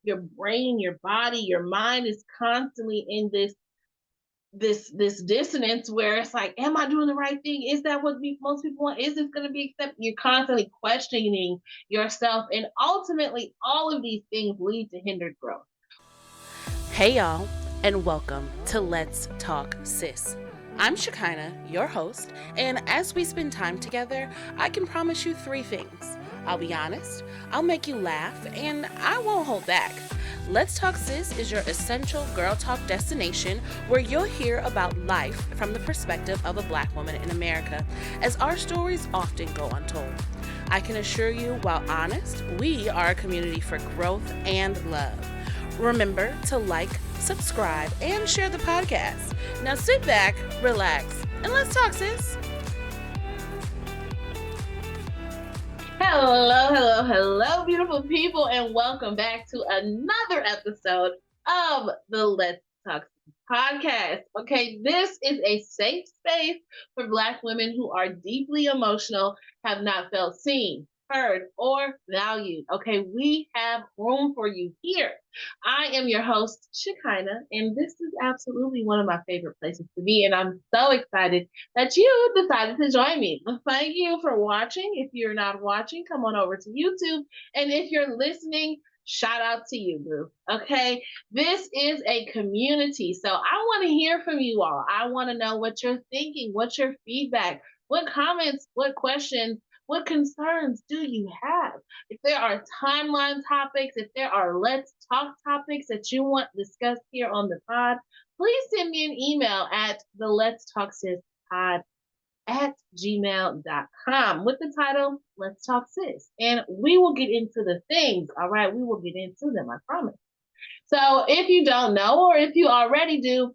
your brain, your body, your mind is constantly in this dissonance where it's like, am I doing the right thing? Is that what most people want? Is this going to be accepted? You're constantly questioning yourself, and ultimately all of these things lead to hindered growth. Hey y'all, and welcome to Let's Talk Sis. I'm Shekinah, your host, and as we spend time together, I can promise you three things. I'll be honest, I'll make you laugh, and I won't hold back. Let's Talk Sis is your essential girl talk destination where you'll hear about life from the perspective of a Black woman in America, as our stories often go untold. I can assure you, while honest, we are a community for growth and love. Remember to like, subscribe, and share the podcast. Now sit back, relax, and let's talk, sis. Hello, beautiful people, and welcome back to another episode of the Let's Talk podcast. Okay, this is a safe space for Black women who are deeply emotional, have not felt seen, heard, or valued. Okay, we have room for you here. I am your host, Shekinah, and this is absolutely one of my favorite places to be, and I'm so excited that you decided to join me. Thank you for watching. If you're not watching, come on over to YouTube, and if you're listening, shout out to you, boo. Okay, this is a community, so I want to hear from you all. I want to know what you're thinking, what's your feedback, what comments, what questions, what concerns do you have? If there are timeline topics, if there are let's talk topics that you want discussed here on the pod, please send me an email at the Let's Talk Sis pod at gmail.com with the title Let's Talk Sis. And we will get into the things, all right? We will get into them, I promise. So if you don't know, or if you already do,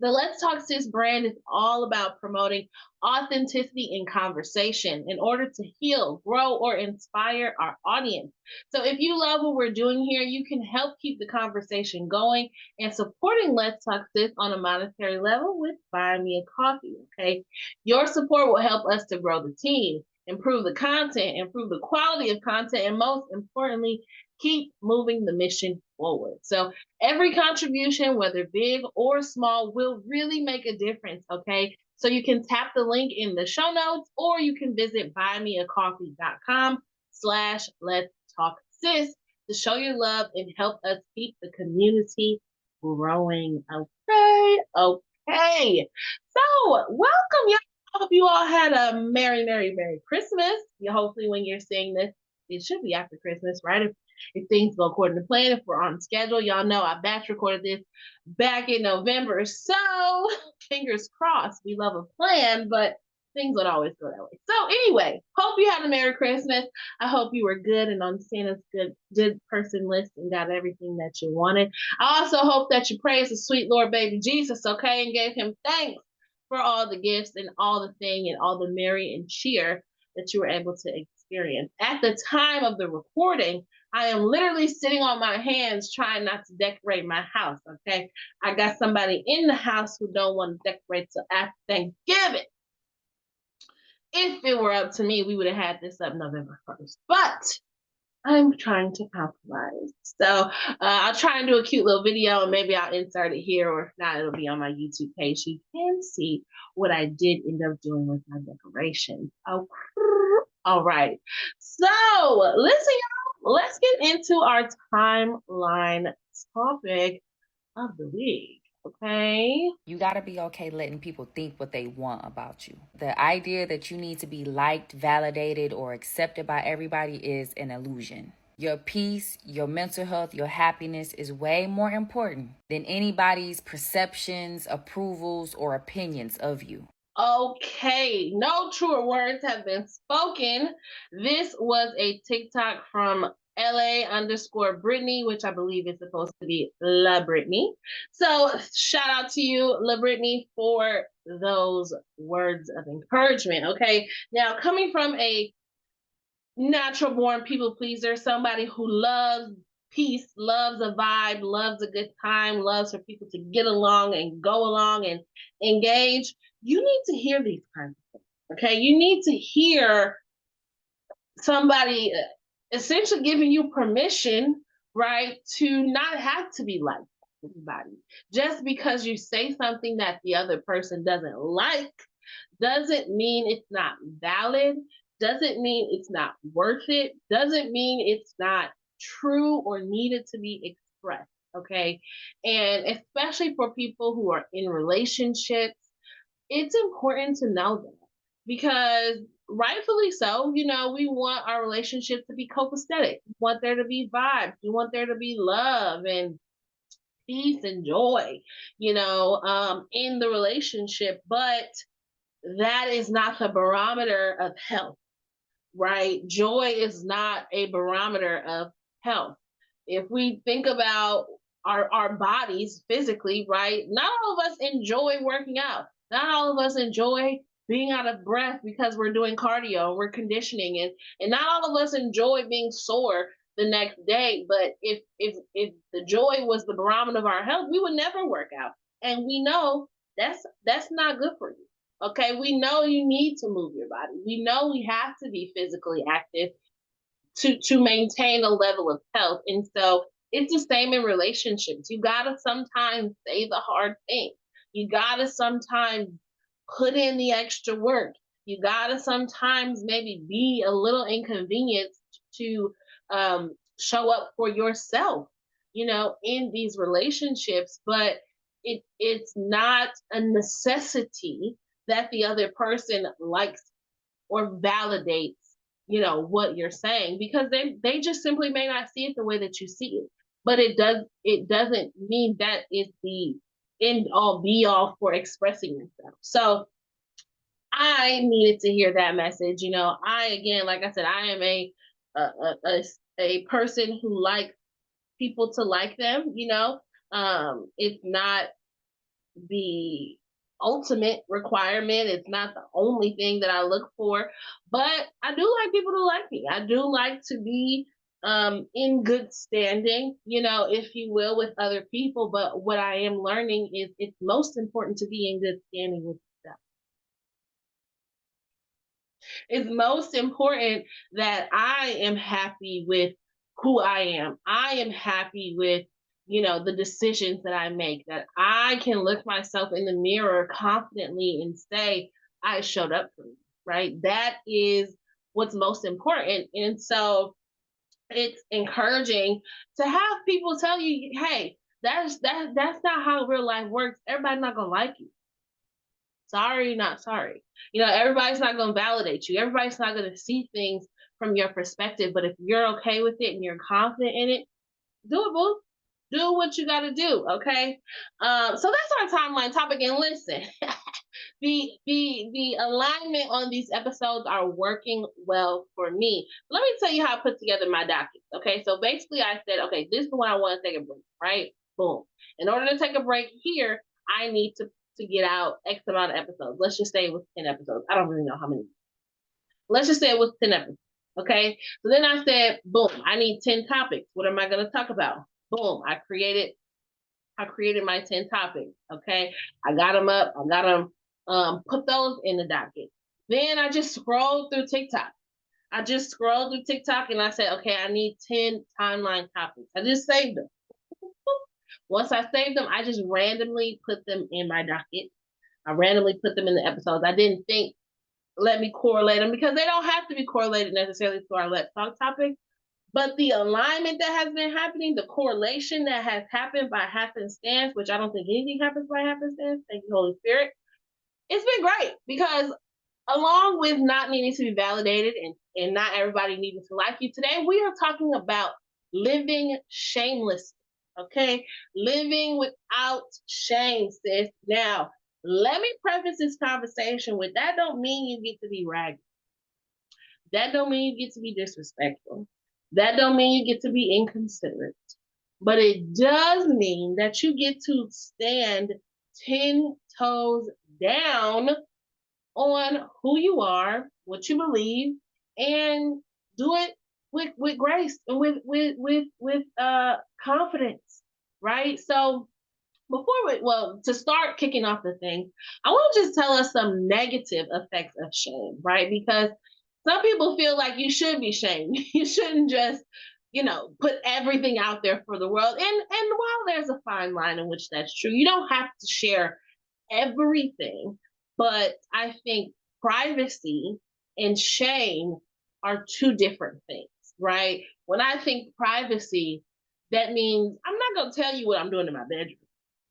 the Let's Talk Sis brand is all about promoting authenticity in conversation in order to heal, grow, or inspire our audience. So if you love what we're doing here, you can help keep the conversation going and supporting Let's Talk Sis on a monetary level with buying me a coffee, okay? Your support will help us to grow the team, improve the content, improve the quality of content, and most importantly, keep moving the mission forward. So every contribution, whether big or small, will really make a difference, okay? So you can tap the link in the show notes, or you can visit buymeacoffee.com/let's talk sis to show your love and help us keep the community growing. Okay. So welcome, y'all. I hope you all had a Merry Christmas. Hopefully when you're seeing this, it should be after Christmas, right? If things go according to plan, if we're on schedule. Y'all know I batch recorded this back in November. So fingers crossed, we love a plan, but things don't always go that way. So anyway, hope you had a Merry Christmas. I hope you were good and on Santa's good person list and got everything that you wanted. I also hope that you praised the sweet Lord baby Jesus, okay, and gave him thanks for all the gifts and all the thing and all the merry and cheer that you were able to experience. At the time of the recording, I am literally sitting on my hands trying not to decorate my house, okay? I got somebody in the house who don't want to decorate till after Thanksgiving. If it were up to me, we would have had this up November 1st. But I'm trying to compromise. So I'll try and do a cute little video and maybe I'll insert it here, or if not, it'll be on my YouTube page. You can see what I did end up doing with my decorations. Oh, all right. So listen, y'all, let's get into our timeline topic of the week. Okay. You got to be okay letting people think what they want about you. The idea that you need to be liked, validated, or accepted by everybody is an illusion. Your peace, your mental health, your happiness is way more important than anybody's perceptions, approvals, or opinions of you. Okay, no truer words have been spoken. This was a TikTok from LA_Brittany, which I believe is supposed to be La Brittany. So shout out to you, La Brittany, for those words of encouragement. Okay, now coming from a natural born people pleaser, somebody who loves peace, loves a vibe, loves a good time, loves for people to get along and go along and engage, you need to hear these kinds of things. Okay, you need to hear somebody essentially giving you permission right? To not have to be like everybody. Just because you say something that the other person doesn't like doesn't mean it's not valid, doesn't mean it's not worth it, doesn't mean it's not true or needed to be expressed. Okay. And especially for people who are in relationships, it's important to know that because rightfully so, we want our relationship to be copacetic. We want there to be vibes. We want there to be love and peace and joy, in the relationship. But that is not the barometer of health, right? Joy is not a barometer of health. If we think about our bodies physically, right? Not all of us enjoy working out. Not all of us enjoy being out of breath because we're doing cardio, we're conditioning, and not all of us enjoy being sore the next day. But if the joy was the barometer of our health, we would never work out. And we know that's not good for you. Okay, we know you need to move your body. We know we have to be physically active to maintain a level of health. And so it's the same in relationships. You gotta sometimes say the hard thing. You gotta sometimes put in the extra work. You gotta sometimes maybe be a little inconvenienced to show up for yourself, in these relationships. But it's not a necessity that the other person likes or validates, what you're saying, because they just simply may not see it the way that you see it. But it doesn't mean that is the end all be all for expressing yourself. So I needed to hear that message. I, again, like I said, I am a a, a person who likes people to like them. It's not the ultimate requirement. It's not the only thing that I look for, but I do like people to like me. I do like to be in good standing, if you will, with other people. But what I am learning is it's most important to be in good standing with yourself. It's most important that I am happy with who I am. I am happy with, the decisions that I make, that I can look myself in the mirror confidently and say, I showed up for you, right? That is what's most important. And so it's encouraging to have people tell you, hey, that's not how real life works. Everybody's not gonna like you. Sorry, not sorry. Everybody's not going to validate you. Everybody's not going to see things from your perspective. But if you're okay with it and you're confident in it, do it, boo. Do what you got to do. Okay. So that's our timeline topic. And listen, the alignment on these episodes are working well for me. Let me tell you how I put together my docket. Okay. So basically, I said, okay, this is when I want to take a break. Right. Boom. In order to take a break here, I need to get out X amount of episodes. Let's just say it was 10 episodes. I don't really know how many. Let's just say it was 10 episodes. Okay. So then I said, boom, I need 10 topics. What am I going to talk about? Boom. I created my 10 topics. Okay. I got them up. I got them, put those in the docket. Then I just scrolled through TikTok. And I said, okay, I need 10 timeline topics. I just saved them. Once I saved them, I just randomly put them in my docket. I randomly put them in the episodes. I didn't think, let me correlate them, because they don't have to be correlated necessarily to our Let's Talk topic. But the alignment that has been happening, the correlation that has happened by happenstance, which I don't think anything happens by happenstance. Thank you, Holy Spirit. It's been great because along with not needing to be validated and not everybody needing to like you, today we are talking about living shameless. Okay, living without shame, sis. Now, let me preface this conversation with that don't mean you get to be ragged. That don't mean you get to be disrespectful. That don't mean you get to be inconsiderate. But it does mean that you get to stand 10 toes down on who you are, what you believe, and do it with grace and with confidence, right? So to start kicking off the thing, I want to just tell us some negative effects of shame, right? Because some people feel like you should be shamed. You shouldn't just put everything out there for the world. And while there's a fine line in which that's true, you don't have to share everything. But I think privacy and shame are two different things, right? When I think privacy, that means I'm not going to tell you what I'm doing in my bedroom,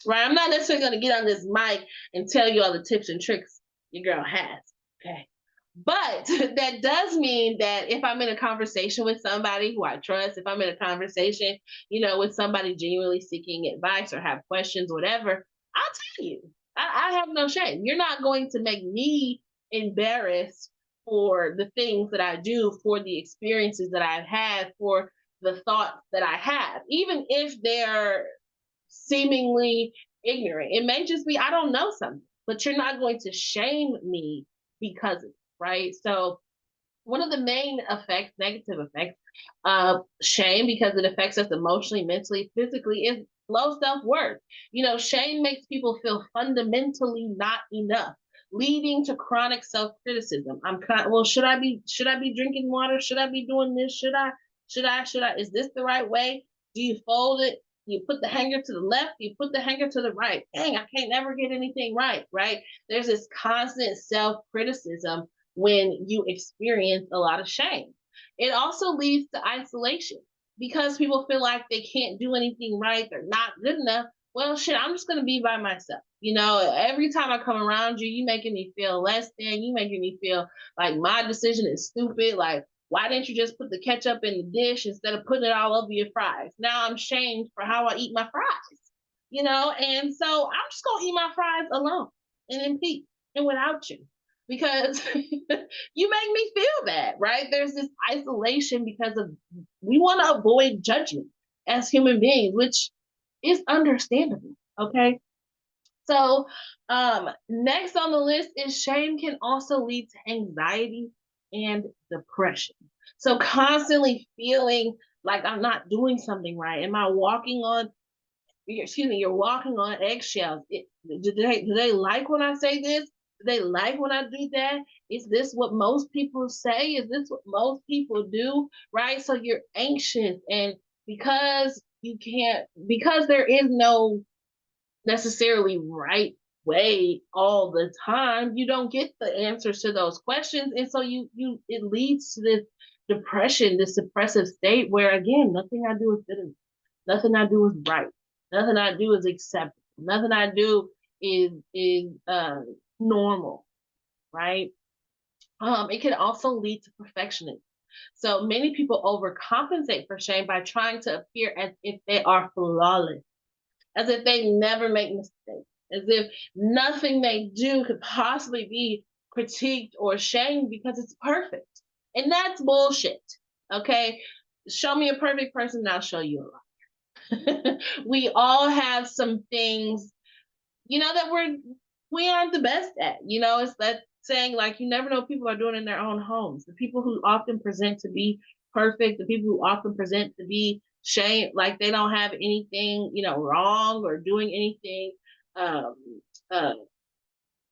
right? I'm not necessarily going to get on this mic and tell you all the tips and tricks your girl has. Okay. But that does mean that if I'm in a conversation with somebody who I trust, if I'm in a conversation, with somebody genuinely seeking advice or have questions, whatever, I'll tell you. I have no shame. You're not going to make me embarrassed for the things that I do, for the experiences that I've had, for the thoughts that I have, even if they're seemingly ignorant. It may just be I don't know something, but you're not going to shame me because of it, right? So one of the main effects, negative effects of shame, because it affects us emotionally, mentally, physically, is low self-worth. Shame makes people feel fundamentally not enough, leading to chronic self-criticism. Well, should I be drinking water? Should I be doing this? Should I is this the right way? Do you fold it? Do you put the hanger to the left? Do you put the hanger to the right? Dang, I can't never get anything right? There's this constant self-criticism when you experience a lot of shame. It also leads to isolation because people feel like they can't do anything right, they're not good enough. Well, shit, I'm just going to be by myself. Every time I come around you, you making me feel less than, you making me feel like my decision is stupid. Like, why didn't you just put the ketchup in the dish instead of putting it all over your fries? Now I'm shamed for how I eat my fries, and so I'm just going to eat my fries alone and in peace and without you because you make me feel bad, right? There's this isolation because of we want to avoid judgment as human beings, which is understandable. Okay. So, next on the list is shame can also lead to anxiety and depression. So, constantly feeling like I'm not doing something right. Am I walking on excuse me, you're walking on eggshells. Do they like when I say this? Do they like when I do that? Is this what most people say? Is this what most people do? Right? So you're anxious, and because there is no necessarily right way all the time, you don't get the answers to those questions, and so you it leads to this depression, this depressive state where again nothing I do is good enough. Nothing I do is right. Nothing I do is acceptable. Nothing I do is normal, right? It can also lead to perfectionism. So many people overcompensate for shame by trying to appear as if they are flawless, as if they never make mistakes, as if nothing they do could possibly be critiqued or shamed because it's perfect. And that's bullshit. Okay? Show me a perfect person, and I'll show you a lot. We all have some things, that we aren't the best at. It's that saying like you never know what people are doing in their own homes. The people who often present to be perfect, the people who often present to be shame, like they don't have anything, wrong or doing anything um uh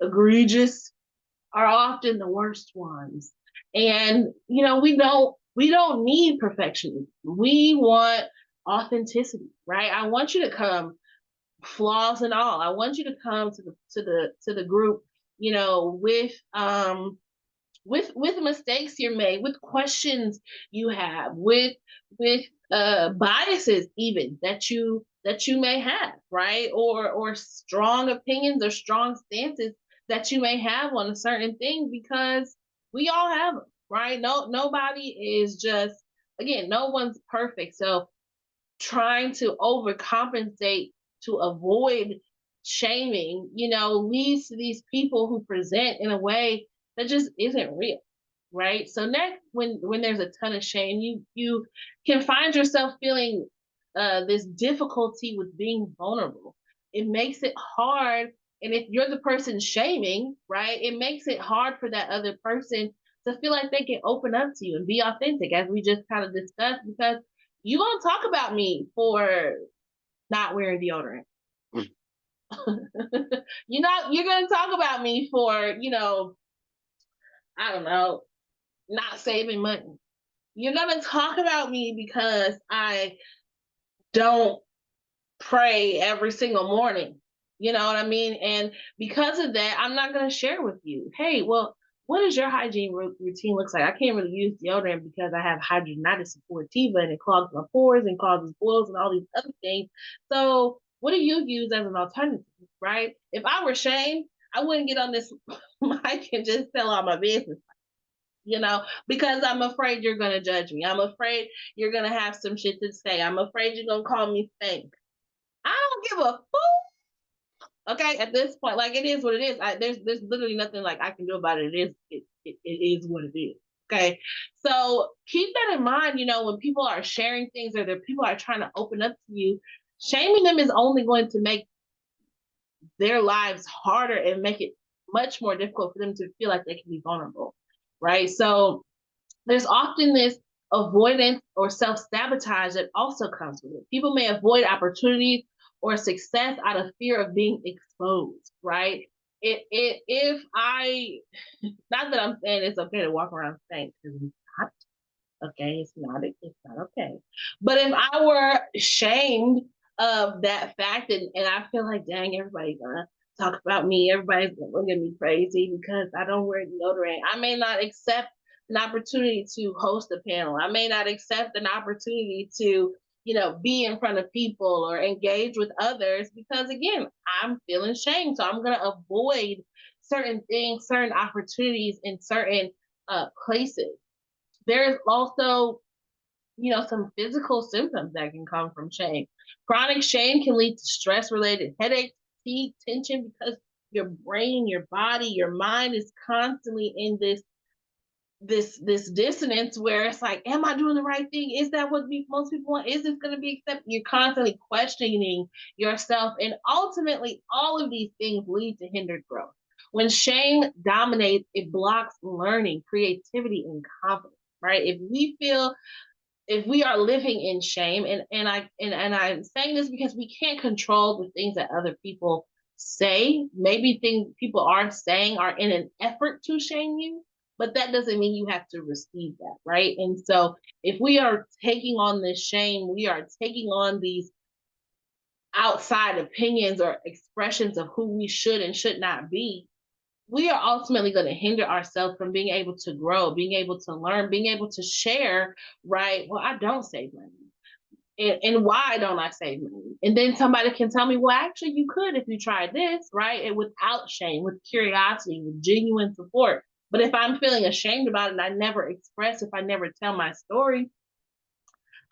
egregious are often the worst ones. And we don't need perfection. We want authenticity, right? I want you to come flaws and all. I want you to come to the group, with mistakes you're made, with questions you have, with biases even that you may have, right? Or strong opinions or strong stances that you may have on a certain thing because we all have them, right? Nobody is just again, no one's perfect. So trying to overcompensate to avoid shaming, leads to these people who present in a way that just isn't real, right? So next, when there's a ton of shame, you can find yourself feeling this difficulty with being vulnerable. It makes it hard, and if you're the person shaming, right, it makes it hard for that other person to feel like they can open up to you and be authentic, as we just kind of discussed, because you gonna talk about me for not wearing deodorant. You're gonna talk about me for, I don't know, not saving money. You're going to talk about me because I don't pray every single morning. You know what I mean? And because of that, I'm not going to share with you, hey, well, what does your hygiene routine looks like? I can't really use deodorant because I have hidradenitis suppurativa and it clogs my pores and causes boils and all these other things. So what do you use as an alternative, right? If I were Shane, I wouldn't get on this mic and just tell all my business, because I'm afraid you're going to judge me. I'm afraid you're going to have some shit to say. I'm afraid you're going to call me stank. I don't give a fool. Okay, at this point, like, it is what it is. There's literally nothing like I can do about it. It is what it is. Okay, so keep that in mind. When people are sharing things or people are trying to open up to you, shaming them is only going to make their lives harder and make it much more difficult for them to feel like they can be vulnerable, right? So there's often this avoidance or self-sabotage that also comes with it. People may avoid opportunities or success out of fear of being exposed, right? If I, not that I'm saying it's okay to walk around saying, because it's not okay, it's not okay. But if I were ashamed of that fact, and I feel like, dang, everybody's gonna talk about me, everybody's gonna look at me crazy because I don't wear deodorant. I may not accept an opportunity to host a panel. I may not accept an opportunity to, be in front of people or engage with others because, again, I'm feeling shame. So I'm gonna avoid certain things, certain opportunities in certain places. There's also, some physical symptoms that can come from shame. Chronic shame can lead to stress related headaches, fatigue, tension, because your brain, your body, your mind is constantly in this dissonance where it's like, am I doing the right thing? Is that what most people want? Is this going to be accepted? You're constantly questioning yourself, and ultimately all of these things lead to hindered growth. When shame dominates, it blocks learning, creativity, and confidence, right? If we are living in shame, and I'm saying this because we can't control the things that other people say. Maybe things people are saying are in an effort to shame you, but that doesn't mean you have to receive that, right? And so if we are taking on this shame, we are taking on these outside opinions or expressions of who we should and should not be. We are ultimately going to hinder ourselves from being able to grow, being able to learn, being able to share, right? Well, I don't save money. And why don't I save money? And then somebody can tell me, well, actually, you could if you tried this, right? And without shame, with curiosity, with genuine support. But if I'm feeling ashamed about it and I never express, if I never tell my story,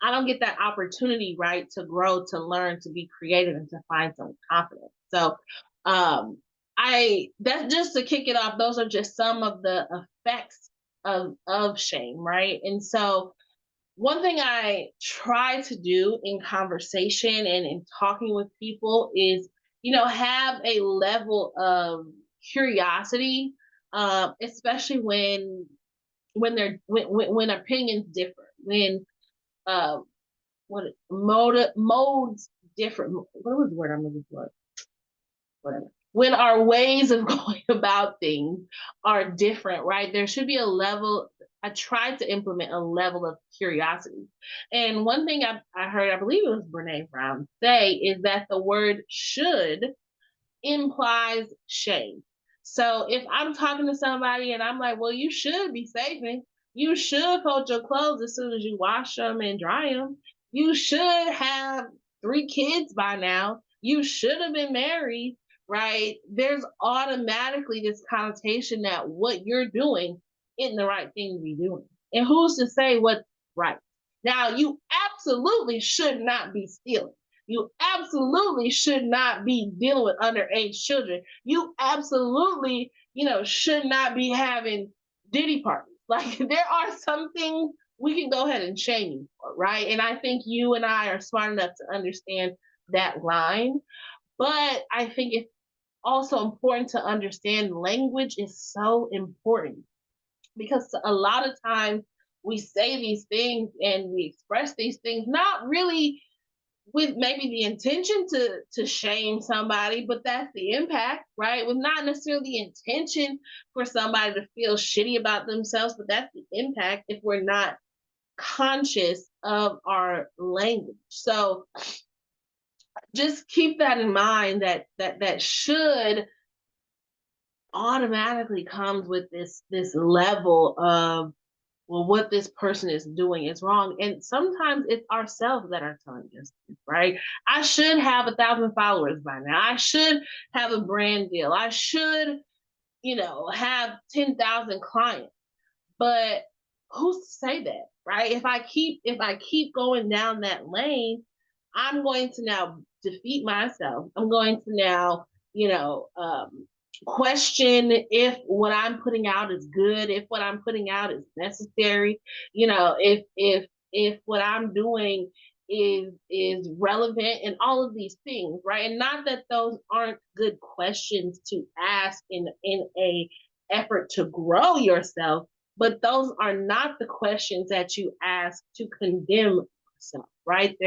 I don't get that opportunity, right, to grow, to learn, to be creative, and to find some confidence. So, that's just to kick it off. Those are just some of the effects of shame, right? And so, one thing I try to do in conversation and in talking with people is, have a level of curiosity, especially when opinions differ, when uh, modes different. What was the word I'm looking for? Whatever. When our ways of going about things are different, right? There should be a level. I tried to implement a level of curiosity. And one thing I heard, I believe it was Brene Brown say, is that the word should implies shame. So if I'm talking to somebody and I'm like, well, you should be saving, you should fold your clothes as soon as you wash them and dry them, you should have 3 kids by now, you should have been married, right? There's automatically this connotation that what you're doing isn't the right thing to be doing. And who's to say what's right? Now, you absolutely should not be stealing. You absolutely should not be dealing with underage children. You absolutely, should not be having Diddy parties. Like, there are some things we can go ahead and shame you for, right? And I think you and I are smart enough to understand that line. But I think it's also important to understand language is so important, because a lot of times we say these things and we express these things not really with maybe the intention to shame somebody, but that's the impact, right? With not necessarily the intention for somebody to feel shitty about themselves, but that's the impact if we're not conscious of our language. So just keep that in mind, that should automatically comes with this level of, well, what this person is doing is wrong. And sometimes it's ourselves that are telling us this, right? I should have 1,000 followers by now. I should have a brand deal. I should, have 10,000 clients. But who's to say that, right? If I keep going down that lane, I'm going to now defeat myself. I'm going to now, question if what I'm putting out is good, if what I'm putting out is necessary, if what I'm doing is relevant, and all of these things, right? And not that those aren't good questions to ask in a effort to grow yourself, but those are not the questions that you ask to condemn yourself, right?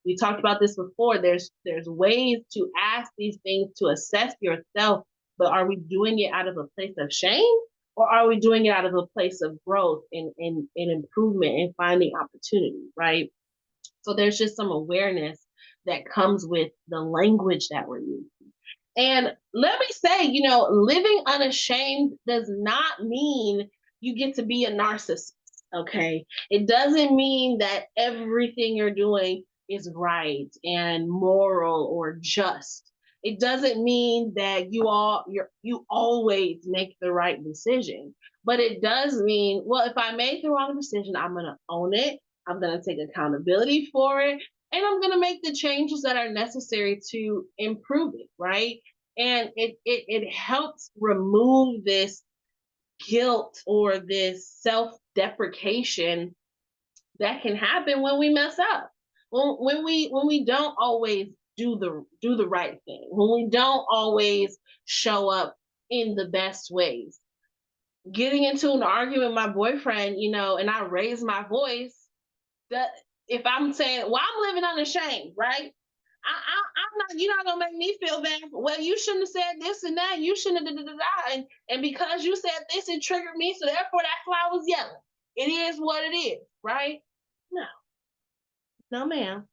We talked about this before. There's ways to ask these things to assess yourself, but are we doing it out of a place of shame, or are we doing it out of a place of growth and improvement and finding opportunity, right? So there's just some awareness that comes with the language that we're using. And let me say, living unashamed does not mean you get to be a narcissist, okay? It doesn't mean that everything you're doing is right and moral or just. It doesn't mean that you always make the right decision. But it does mean, well, if I make the wrong decision, I'm going to own it. I'm going to take accountability for it, and I'm going to make the changes that are necessary to improve it, right? And it helps remove this guilt or this self-deprecation that can happen when we mess up, when we don't always do the right thing, when we don't always show up in the best ways. Getting into an argument with my boyfriend, and I raise my voice, that if I'm saying, well, I'm living unashamed, right? I'm not. You're not gonna make me feel bad. Well, you shouldn't have said this and that. You shouldn't have and because you said this, it triggered me. So therefore, that's why I was yelling. It is what it is, right? No, no, ma'am.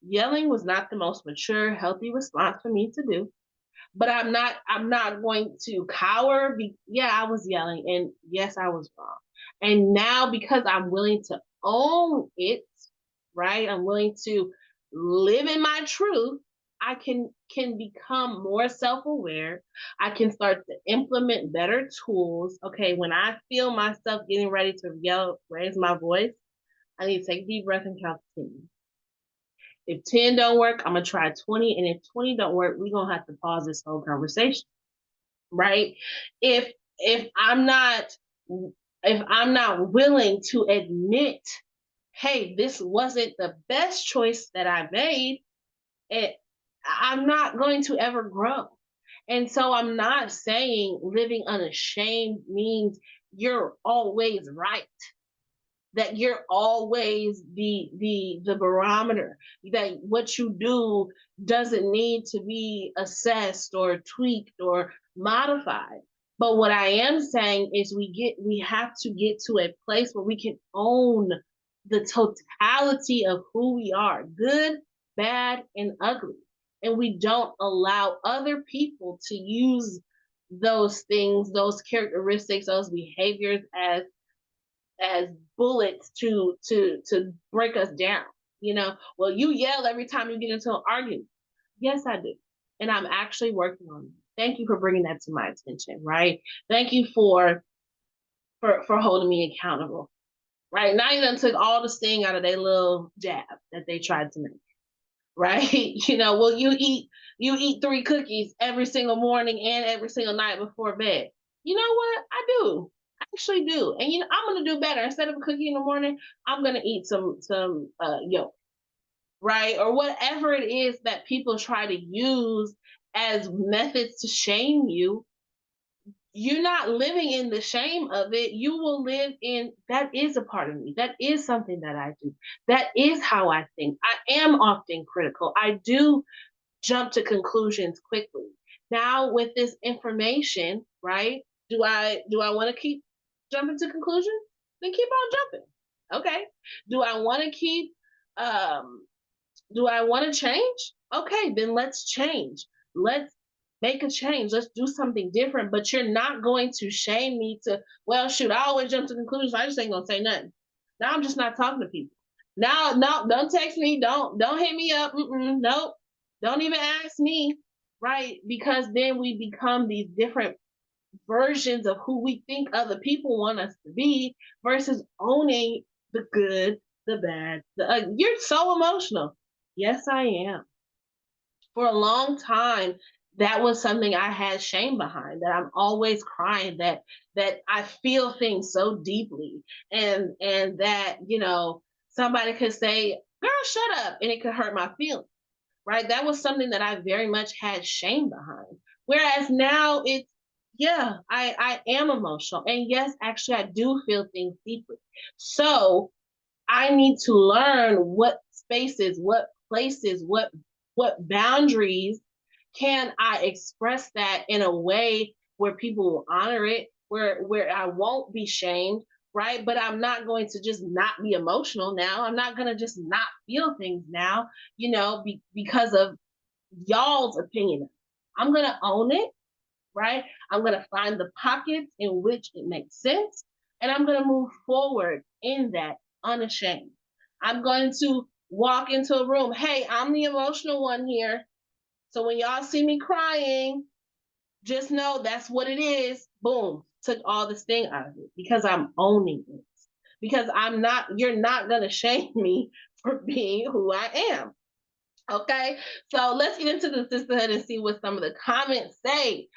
Yelling was not the most mature, healthy response for me to do. But I'm not going to cower. Yeah, I was yelling, and yes, I was wrong. And now, because I'm willing to own it, right? I'm willing to live in my truth. I can become more self-aware. I can start to implement better tools. Okay, when I feel myself getting ready to yell, raise my voice, I need to take a deep breath and count to 10. If 10 don't work, I'm gonna try 20. And if 20 don't work, we're gonna have to pause this whole conversation, right? If if I'm not if I'm not willing to admit, hey, this wasn't the best choice that I made, it, I'm not going to ever grow. And so I'm not saying living unashamed means you're always right, that you're always the barometer, that what you do doesn't need to be assessed or tweaked or modified. But what I am saying is we have to get to a place where we can own the totality of who we are, good, bad, and ugly. And we don't allow other people to use those things, those characteristics, those behaviors as bullets to break us down. Well, you yell every time you get into an argument. Yes, I do, and I'm actually working on it. Thank you for bringing that to my attention. Right? Thank you for holding me accountable. Right now, you done took all the sting out of their little jab that they tried to make. Right? Well, you eat 3 cookies every single morning and every single night before bed. You know what? I do. I actually do. And I'm gonna do better. Instead of a cookie in the morning, I'm gonna eat some yolk, right? Or whatever it is that people try to use as methods to shame you. You're not living in the shame of it. You will live in, that is a part of me. That is something that I do. That is how I think. I am often critical. I do jump to conclusions quickly. Now with this information, right? Do I want to keep jumping to conclusions? Then keep on jumping. Okay. Do I want to keep um do I want to change? Okay, then let's change. Let's make a change. Let's do something different. But you're not going to shame me to, well, shoot, I always jump to conclusions. I just ain't gonna say nothing. Now I'm just not talking to people. Now, no, don't text me. Don't hit me up. Nope. Don't even ask me. Right? Because then we become these different versions of who we think other people want us to be versus owning the good, the bad. You're so emotional. Yes, I am. For a long time, that was something I had shame behind. That I'm always crying. That I feel things so deeply, and that somebody could say, "Girl, shut up," and it could hurt my feelings. Right? That was something that I very much had shame behind. Whereas now it's, yeah, I am emotional. And yes, actually, I do feel things deeply. So I need to learn what spaces, what places, what boundaries can I express that in a way where people will honor it, where I won't be shamed, right? But I'm not going to just not be emotional now. I'm not going to just not feel things now, because of y'all's opinion. I'm going to own it, right? I'm going to find the pockets in which it makes sense, and I'm going to move forward in that unashamed. I'm going to walk into a room. Hey, I'm the emotional one here. So when y'all see me crying, just know that's what it is. Boom, took all the sting out of it because I'm owning it. Because you're not going to shame me for being who I am. Okay, so let's get into the sisterhood and see what some of the comments say.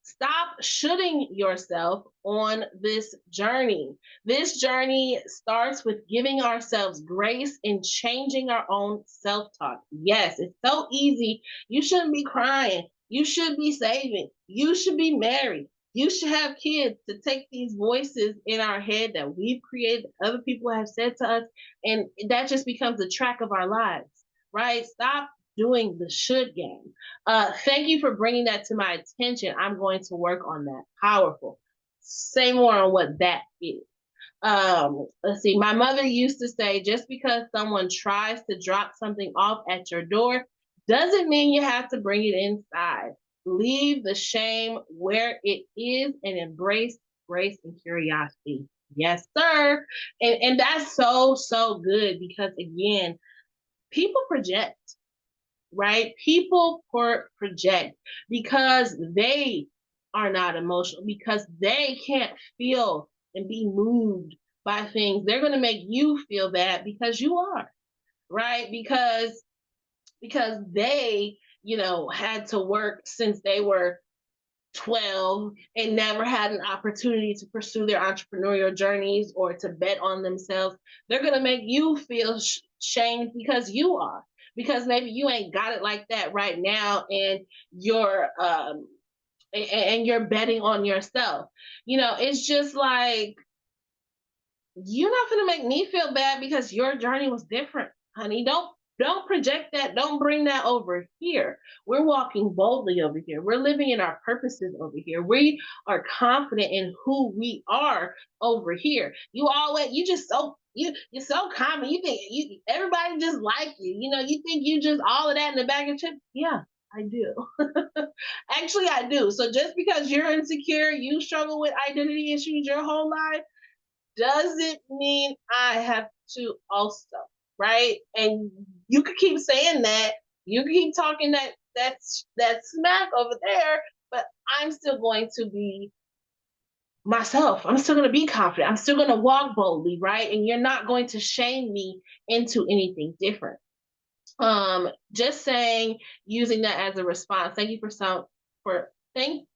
Stop shooting yourself on this journey. This journey starts with giving ourselves grace and changing our own self talk. Yes, it's so easy. You shouldn't be crying. You should be saving. You should be married. You should have kids, to take these voices in our head that we've created, other people have said to us, and that just becomes a track of our lives, right? Stop doing the should game. Thank you for bringing that to my attention. I'm going to work on that. Powerful. Say more on what that is. Let's see. My mother used to say, just because someone tries to drop something off at your door doesn't mean you have to bring it inside. Leave the shame where it is and embrace grace and curiosity. Yes, sir. And that's so good because again, people project, right? People project because they are not emotional, because they can't feel and be moved by things. They're going to make you feel bad because you are, right? Because they, had to work since they were 12 and never had an opportunity to pursue their entrepreneurial journeys or to bet on themselves. They're going to make you feel shamed because you are, because maybe you ain't got it like that right now, and you're betting on yourself. It's just like, you're not going to make me feel bad because your journey was different, honey. Don't project that. Don't bring that over here. We're walking boldly over here. We're living in our purposes over here. We are confident in who we are over here. You're so confident. You think everybody just like you. You think you just all of that in the bag of chips. Yeah, I do. Actually, I do. So just because you're insecure, you struggle with identity issues your whole life, doesn't mean I have to also, right? And you could keep saying that, you can keep talking that smack over there, but I'm still going to be myself. I'm still going to be confident. I'm still going to walk boldly, right? And you're not going to shame me into anything different. Just saying, using that as a response. Thank you for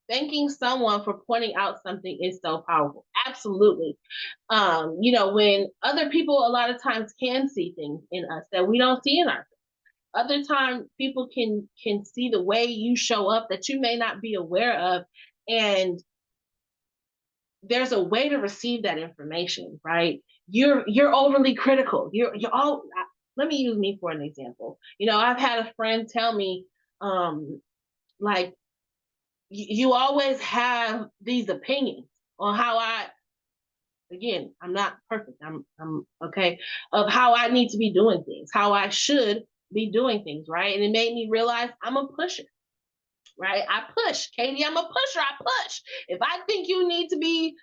thanking someone for pointing out something is so powerful. Absolutely. When other people a lot of times can see things in us that we don't see in ourselves. Other times people can see the way you show up that you may not be aware of, and there's a way to receive that information, right? You're overly critical. You're all. Let me use me for an example. I've had a friend tell me, like, you always have these opinions on how Again, I'm not perfect. I'm okay of how I need to be doing things, how I should be doing things, right? And it made me realize I'm a pusher, right? I push. Katie, I'm a pusher. I push. If I think you need to be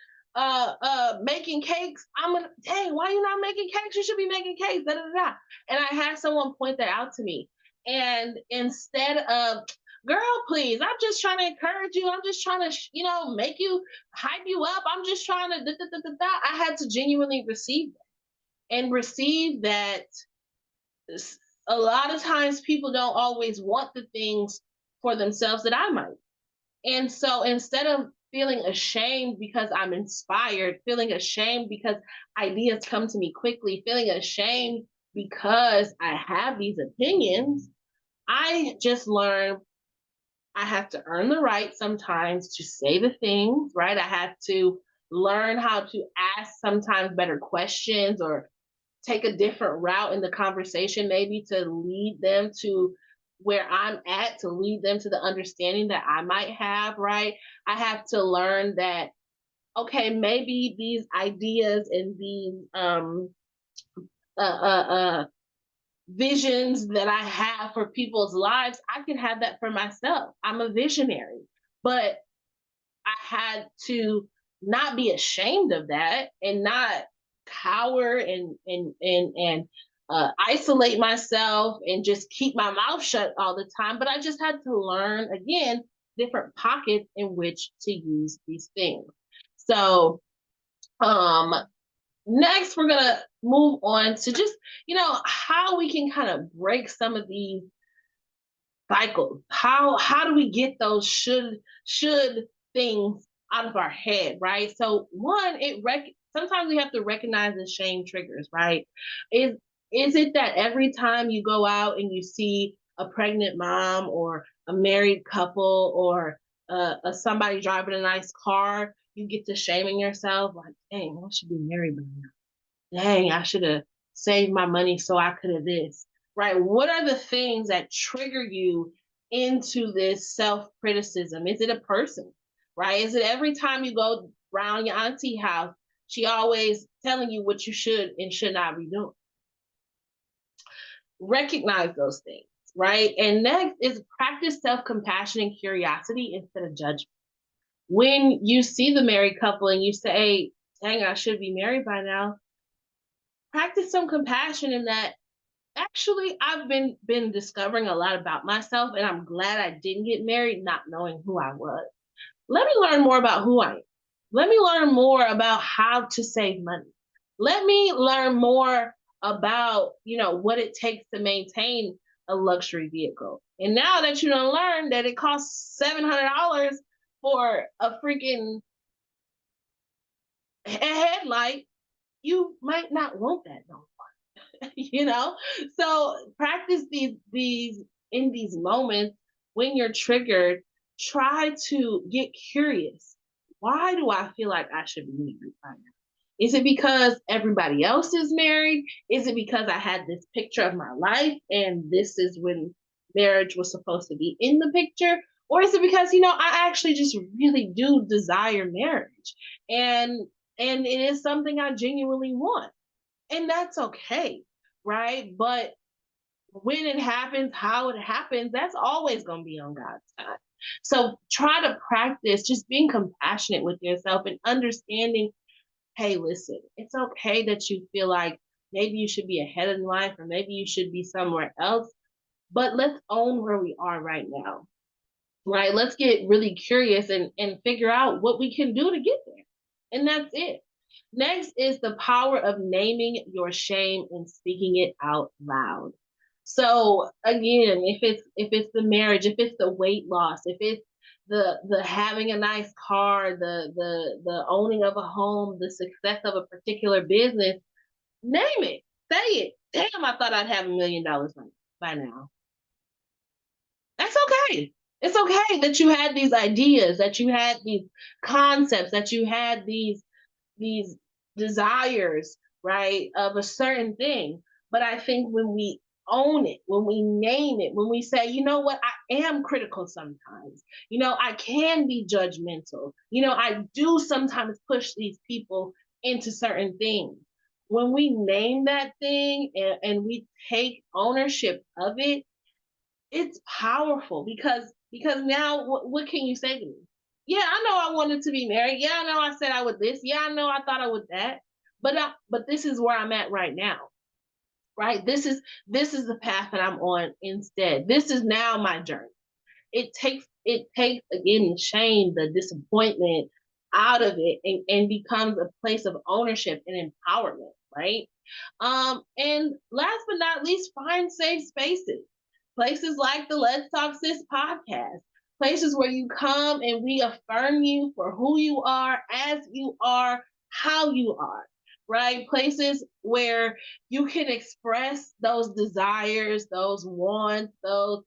making cakes, I'm gonna, dang, why are you not making cakes? You should be making cakes. Da, da, da. And I had someone point that out to me. And instead of, girl, please, I'm just trying to encourage you. I'm just trying to, make you hype you up. I'm just trying to da, da, da, da, da. I had to genuinely receive that and receive that a lot of times people don't always want the things for themselves that I might. And so instead of feeling ashamed because I'm inspired, feeling ashamed because ideas come to me quickly, feeling ashamed because I have these opinions, I just learned I have to earn the right sometimes to say the things, right? I have to learn how to ask sometimes better questions or take a different route in the conversation, maybe to lead them to where I'm at, to lead them to the understanding that I might have, right? I have to learn that, okay, maybe these ideas and these uh, uh, uh, visions that I have for people's lives, I can have that for myself. I'm a visionary, but I had to not be ashamed of that and not cower and isolate myself and just keep my mouth shut all the time. But I just had to learn again different pockets in which to use these things. So um next we're gonna move on to just how we can kind of break some of these cycles. How do we get those should things out of our head, right? So one, sometimes we have to recognize the shame triggers, right? Is is it that every time you go out and you see a pregnant mom or a married couple or somebody driving a nice car, you get to shaming yourself like, dang, I should be married by now. Dang, I should have saved my money so I could have this, right? What are the things that trigger you into this self criticism? Is it a person, right? Is it every time you go around your auntie house, she always telling you what you should and should not be doing? Recognize those things, right? And next is practice self compassion and curiosity instead of judgment. When you see the married couple and you say, dang, I should be married by now, practice some compassion in that actually I've been discovering a lot about myself and I'm glad I didn't get married not knowing who I was. Let me learn more about who I am. Let me learn more about how to save money. Let me learn more about, what it takes to maintain a luxury vehicle. And now that you don't learn that it costs $700 for a freaking headlight, you might not want that no you know so practice these in these moments when you're triggered. Try to get curious. Why do I feel like I should be married right now? Is it because everybody else is married? Is it because I had this picture of my life and this is when marriage was supposed to be in the picture? Or is it because I actually just really do desire marriage and it is something I genuinely want, and that's okay, right? But when it happens, how it happens, that's always going to be on God's time. So try to practice just being compassionate with yourself and understanding, hey, listen, it's okay that you feel like maybe you should be ahead in life or maybe you should be somewhere else, but let's own where we are right now, right? Let's get really curious and figure out what we can do to get there. And that's it. Next is the power of naming your shame and speaking it out loud. So again, if it's the marriage, if it's the weight loss, if it's the having a nice car, the owning of a home, the success of a particular business, name it, say it. Damn, I thought I'd have $1 million by now. That's okay. It's okay that you had these ideas, that you had these concepts, that you had these desires, right, of a certain thing. But I think when we own it, when we name it, when we say, you know what, I am critical sometimes, I can be judgmental, I do sometimes push these people into certain things. When we name that thing and we take ownership of it, it's powerful because now what can you say to me? Yeah, I know I wanted to be married. Yeah, I know I said I would this. Yeah, I know I thought I would that. But this is where I'm at right now. Right? This is the path that I'm on instead. This is now my journey. It takes again the shame, the disappointment out of it and becomes a place of ownership and empowerment, right? And last but not least, find safe spaces. Places like the Let's Talk Sis podcast. Places where you come and we affirm you for who you are, as you are, how you are, right? Places where you can express those desires, those wants, those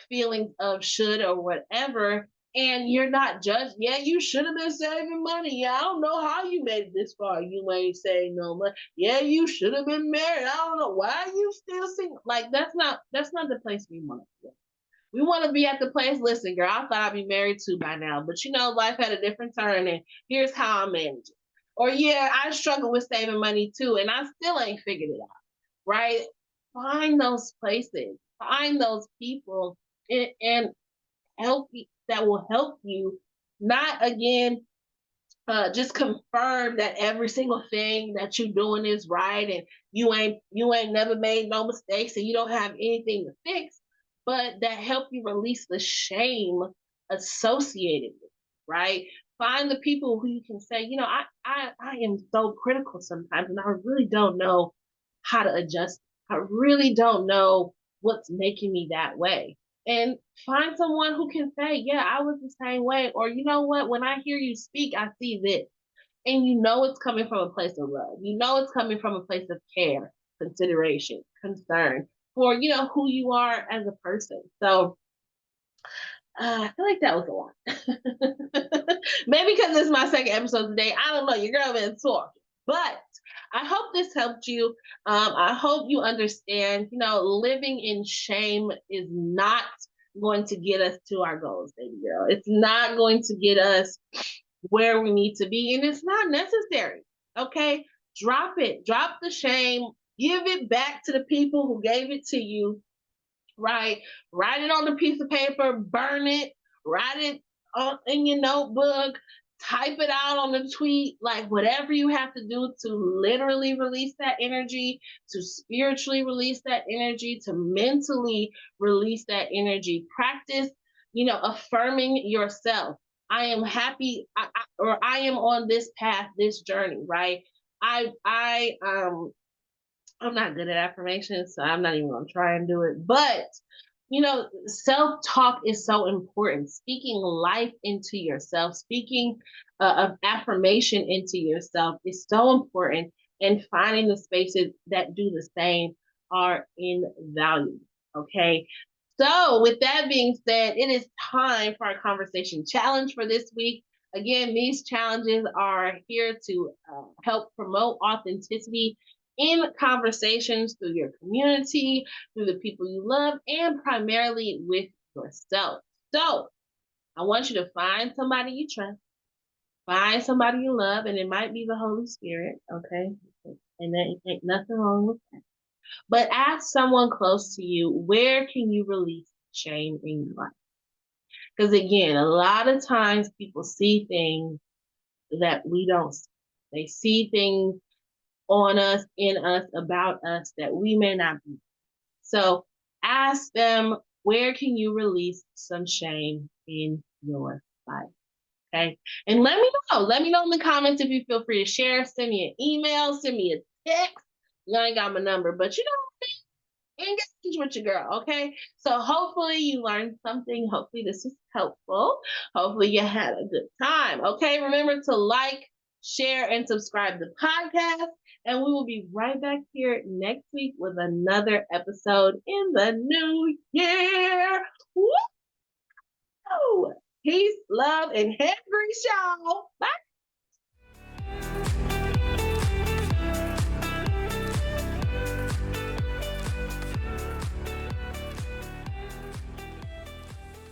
feelings of should or whatever, and you're not judged. Yeah, you should have been saving money. Yeah, I don't know how you made it this far. You ain't saving no money. Yeah, you should have been married. I don't know why you still single. Like that's not the place we want to be. We want to be at the place. Listen, girl, I thought I'd be married too by now, but life had a different turn, and here's how I manage it. Or yeah, I struggle with saving money too, and I still ain't figured it out. Right? Find those places. Find those people and help you, that will help you not again just confirm that every single thing that you're doing is right and you ain't never made no mistakes and you don't have anything to fix, but that help you release the shame associated with it, right? Find the people who you can say, I am so critical sometimes and I really don't know how to adjust. I really don't know what's making me that way. And find someone who can say, yeah, I was the same way. Or you know what, when I hear you speak, I see this. And it's coming from a place of love. It's coming from a place of care, consideration, concern for, who you are as a person. So I feel like that was a lot. Maybe because this is my second episode today. I don't know. Your girl been talking. But I hope this helped you. I hope you understand, living in shame is not going to get us to our goals, baby girl. It's not going to get us where we need to be, and it's not necessary. Okay? Drop it. Drop the shame. Give it back to the people who gave it to you, right? Write it on a piece of paper, burn it, write it in your notebook, type it out on a tweet, like whatever you have to do to literally release that energy, to spiritually release that energy, to mentally release that energy. Practice, affirming yourself. I am happy, or I am on this path, this journey, right? I'm not good at affirmations, so I'm not even gonna try and do it. But self talk is so important. Speaking life into yourself, speaking of affirmation into yourself is so important. And finding the spaces that do the same are invaluable. Okay. So, with that being said, it is time for our conversation challenge for this week. Again, these challenges are here to help promote authenticity in conversations through your community, through the people you love, and primarily with yourself. So, I want you to find somebody you trust, find somebody you love, and it might be the Holy Spirit, okay? And there ain't nothing wrong with that. But ask someone close to you, where can you release shame in your life? Because again, a lot of times people see things that we don't see. They see things on us, in us, about us that we may not be. So ask them, where can you release some shame in your life? Okay. And let me know. Let me know in the comments if you feel free to share. Send me an email, send me a text. You ain't got my number, but engage with your girl, okay? So hopefully you learned something. Hopefully this was helpful. Hopefully you had a good time, okay? Remember to like, share, and subscribe to the podcast. And we will be right back here next week with another episode in the new year. Woo! Peace, love, and hair grease, y'all. Bye.